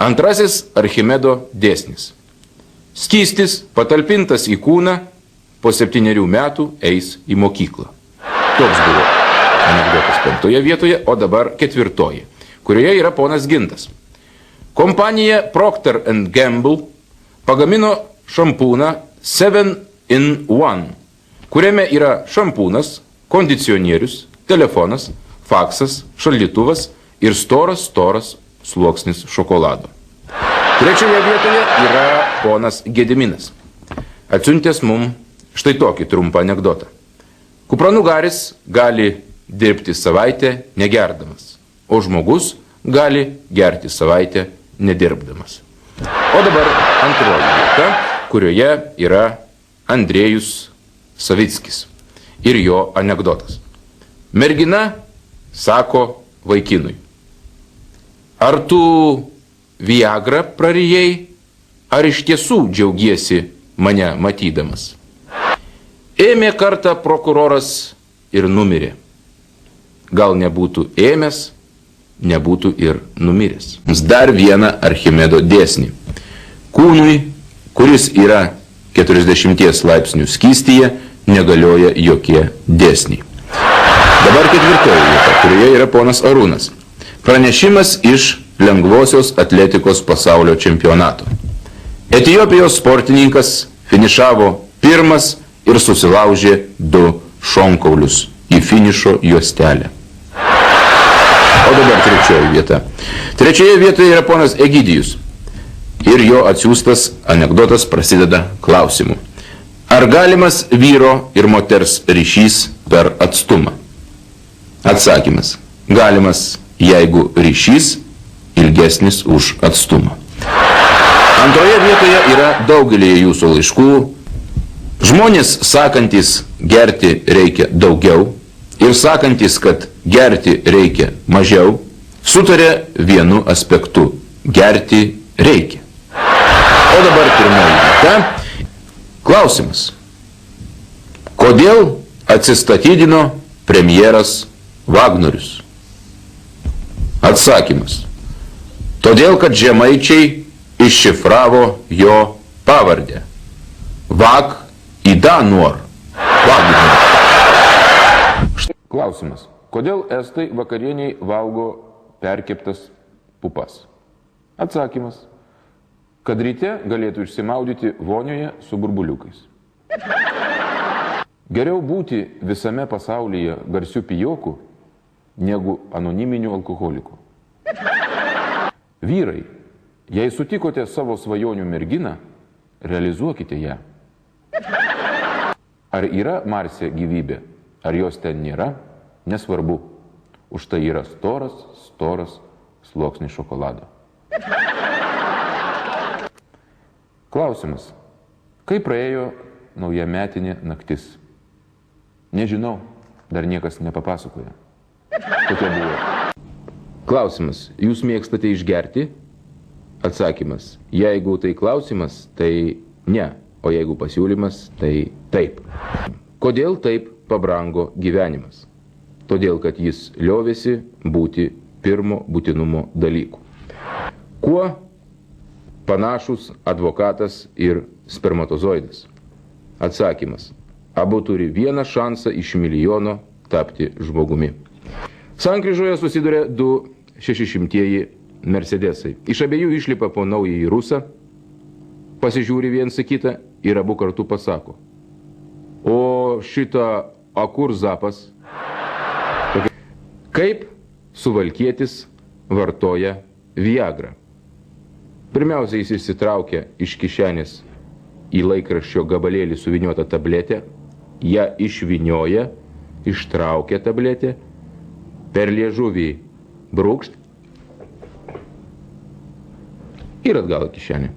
Antrasis Archimedo dėsnis. Skystis patalpintas į kūną po 7 metų eis į mokyklą. Toks buvo anekdotas 5 vietoje, o dabar 4, kurioje yra ponas Gintas. Kompanija Procter & Gamble pagamino šampūną 7-in-1, kuriame yra šampūnas, kondicionierius, telefonas, faksas, šaldytuvas ir storas sluoksnis šokolado. 3 vietoje yra ponas Gediminas. Atsiuntęs mum štai tokį trumpą anekdotą. Kupranugaris gali dirbti savaitę negerdamas, o žmogus gali gerti savaitę nedirbdamas. O dabar 2 vieta, kurioje yra Andrėjus Savickis ir jo anekdotas. Mergina sako vaikinui: ar tu Viagrą prarijai, ar iš tiesų džiaugiesi mane matydamas? Ėmė kartą prokuroras ir numirė. Gal nebūtų ėmęs, nebūtų ir numiręs. Dar vieną Archimedo dėsnį. Kūnui, kuris yra 40 laipsnių skystyje, negalioja jokie dėsniai. Dabar 4 vieta, kurioje yra ponas Arūnas. Pranešimas iš lengvosios atletikos pasaulio čempionato. Etiopijos sportininkas finišavo 1 ir susilaužė 2 šonkaulius į finišo juostelę. O dabar 3 vieta. 3 vietoje yra ponas Egidijus. Ir jo atsiųstas anekdotas prasideda klausimu. Ar galimas vyro ir moters ryšys per atstumą? Atsakymas. Galimas, jeigu ryšys ilgesnis už atstumą. 2 vietoje yra daugelį jūsų laiškų. Žmonės sakantis gerti reikia daugiau ir sakantis, kad gerti reikia mažiau, sutarė vienu aspektu – gerti reikia. O dabar 1 vieta. Klausimas. Kodėl atsistatydino premjeras Vagnorius? Atsakymas. Todėl, kad žemaičiai iššifravo jo pavardę. Vag Idanor. Klausimas. Kodėl estai vakarieniai valgo perkeptas pupas? Atsakymas. Kad ryte galėtų išsimaudyti vonioje su burbuliukais. Geriau būti visame pasaulyje garsių pijokų, negu anoniminių alkoholikų. Vyrai, jei sutikote savo svajonių merginą, realizuokite ją. Ar yra Marse gyvybė, ar jos ten nėra, nesvarbu. Už tai yra storas sluoksnis šokolado. Klausimas. Kaip praėjo naujametinė naktis? Nežinau, dar niekas nepapasakoja. Kokia buvo? Klausimas. Jūs mėgstate išgerti? Atsakymas. Jeigu tai klausimas, tai ne. O jeigu pasiūlymas, tai taip. Kodėl taip pabrango gyvenimas? Todėl, kad jis liovėsi būti pirmo būtinumo dalykų. Kuo panašus advokatas ir spermatozoidas? Atsakymas. Abu turi vieną šansą iš milijono tapti žmogumi. Sankryžoje susiduria 2 600-ieji Mercedesai. Iš abiejų išlipa po naująjį rusą, pasižiūri viens į kitą ir abu kartu pasako: o šitą akur zapas? Kaip suvalkietis vartoja Viagrą? Pirmiausia, jis išsitraukia iš kišenės į laikraščio gabalėlį suviniotą tabletę, ją išvinioja, ištraukia tabletę, per liežuvį brūkšt ir atgal į kišenę.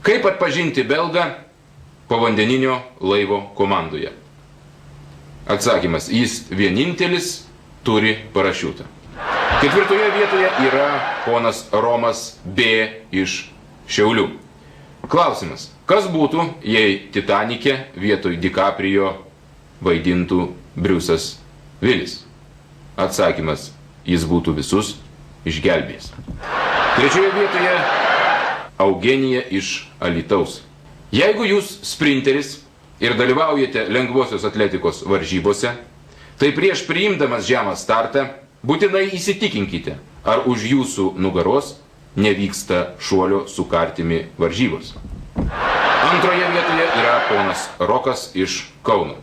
Kaip atpažinti belgą povandeninio laivo komandoje? Atsakymas. Jis vienintelis turi parašiutą. 4 vietoje yra ponas Romas B. iš Šiaulių. Klausimas. Kas būtų, jei Titanike vietoj DiCaprio vaidintų Briusas Vilis? Atsakymas. Jis būtų visus išgelbėjęs. Trečioje vietoje Eugenija iš Alytaus. Jeigu jūs sprinteris ir dalyvaujate lengvosios atletikos varžybose, tai prieš priimdamas žemą startą būtinai įsitikinkite, ar už jūsų nugaros nevyksta šuolio su kartimi varžybos. Antroje vietoje yra ponas Rokas iš Kauno.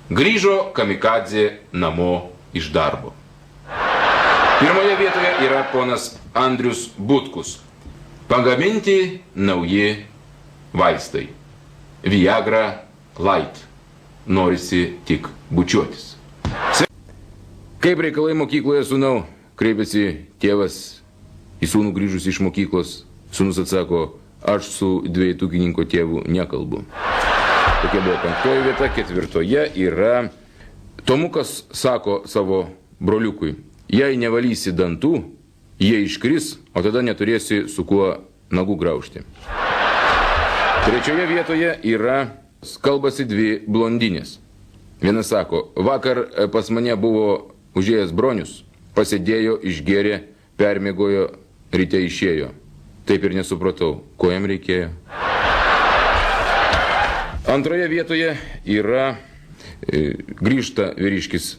Grįžo kamikadzė namo iš darbo. Pirmoje vietoje yra ponas Andrius Butkus. Pagaminti nauji vaistai. Viagra Light. Norisi tik bučiuotis. Kaip reikalai mokykloje, sūnau? Kreipėsi tėvas į sūnų grįžus iš mokyklos. Sūnus atsako, aš su dviejutukininko tėvu nekalbu. Tokia buvo penktoji vieta. Ketvirtoje yra Tomukas sako savo broliukui, jei nevalysi dantų, jie iškris, o tada neturėsi su kuo nagų graužti. Trečioje vietoje yra kalbasi dvi blondinės. Viena sako, vakar pas mane buvo užėjęs bronius, pasėdėjo, išgėrė, permiegojo, ryte išėjo. Taip ir nesupratau, ko jam reikėjo. Antroje vietoje yra grįžta vyriškis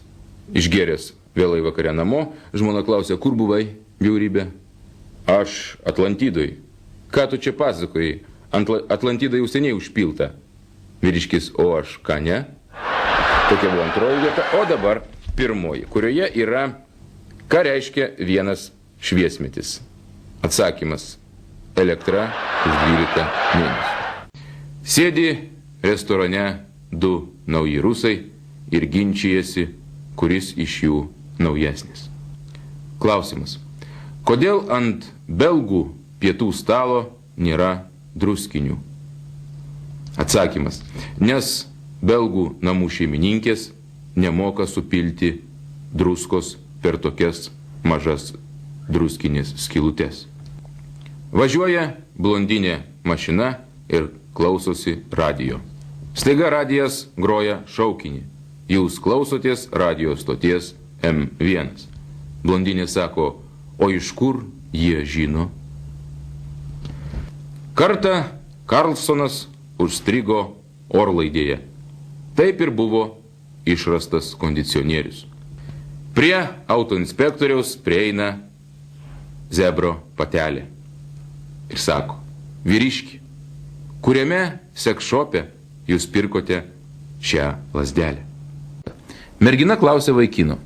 išgėręs vėlai vakare namo. Žmona klausia, kur buvai, bjaurybė? Aš Atlantidoj. Ką tu čia pasakoji? Atlantida jau seniai užpilta. Vyriškis, o aš ką ne? Tokia buvo antroji vieta. O dabar pirmoji, kurioje yra, ką reiškia vienas šviesmetis. Atsakymas. Elektra už 12 mėnesių. Sėdi restorane du nauji rusai ir ginčijasi, kuris iš jų naujesnis. Klausimas. Kodėl ant belgų pietų stalo nėra druskinių? Atsakymas. Nes belgų namų šeimininkės nemoka supilti druskos per tokias mažas druskinės skylutes. Važiuoja blondinė mašina ir klausosi radijo. Staiga radijas groja šaukinį. Jūs klausotės radijo stoties M1. Blondinė sako, o iš kur jie žino? Kartą Karlsonas užstrigo orlaidėje. Taip ir buvo išrastas kondicionierius. Prie autoinspektoriaus prieina zebro patelė ir sako, vyriški, kuriame seksšope jūs pirkote šią lazdelę? Mergina klausė vaikino,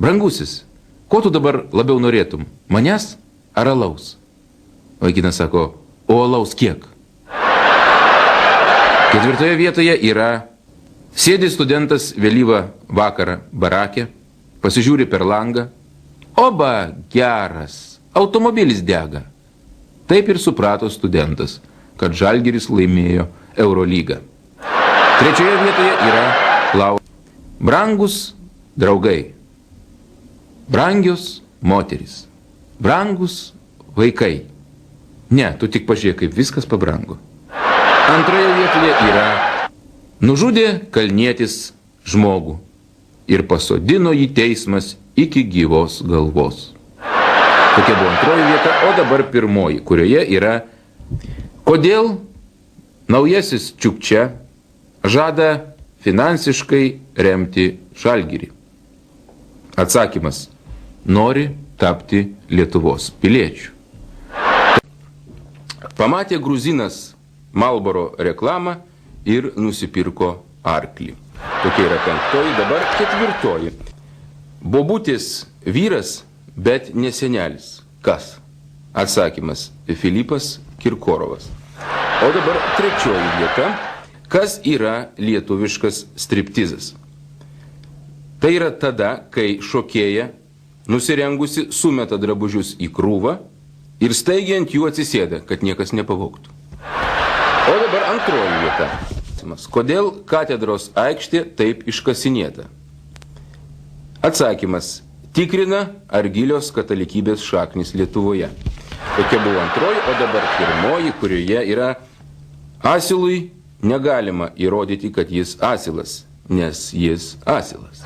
brangusis, ko tu dabar labiau norėtum, manęs ar alaus? Vaikinas sako, o alaus kiek? Ketvirtoje vietoje yra, sėdi studentas vėlyvą vakarą barake, pasižiūri per langą, oba, geras, automobilis dega. Taip ir suprato studentas, kad Žalgiris laimėjo Eurolygą. Trečioje vietoje yra brangus draugai, brangios moterys, brangus vaikai. Ne, tu tik pažiūrėk, kaip viskas pabrango. Antroje vietoje yra nužudė kalnietis žmogų ir pasodino jį teismas iki gyvos galvos. Tokia buvo antroji vieta, o dabar pirmoji, kurioje yra, kodėl naujasis Čiukčia žada finansiškai remti Žalgirį. Atsakymas, nori tapti Lietuvos piliečiu. Pamatė gruzinas Marlboro reklamą ir nusipirko arklį. Tokia yra penktoji, dabar ketvirtoji. Bobutis vyras, bet ne senelis. Kas? Atsakymas, Filipas Kirkorovas. O dabar trečioji vieta. Kas yra lietuviškas striptizas? Tai yra tada, kai šokėja, nusirengusi, sumeta drabužius į krūvą ir staigiai ant jų atsisėda, kad niekas nepavogtų. O dabar antroji vieta. Kodėl katedros aikštė taip iškasinėta? Atsakymas. Tikrina, ar gilios katalikybės šaknis Lietuvoje. Tokia buvo antroji, o dabar pirmoji, kurioje yra asilui negalima įrodyti, kad jis asilas, nes jis asilas.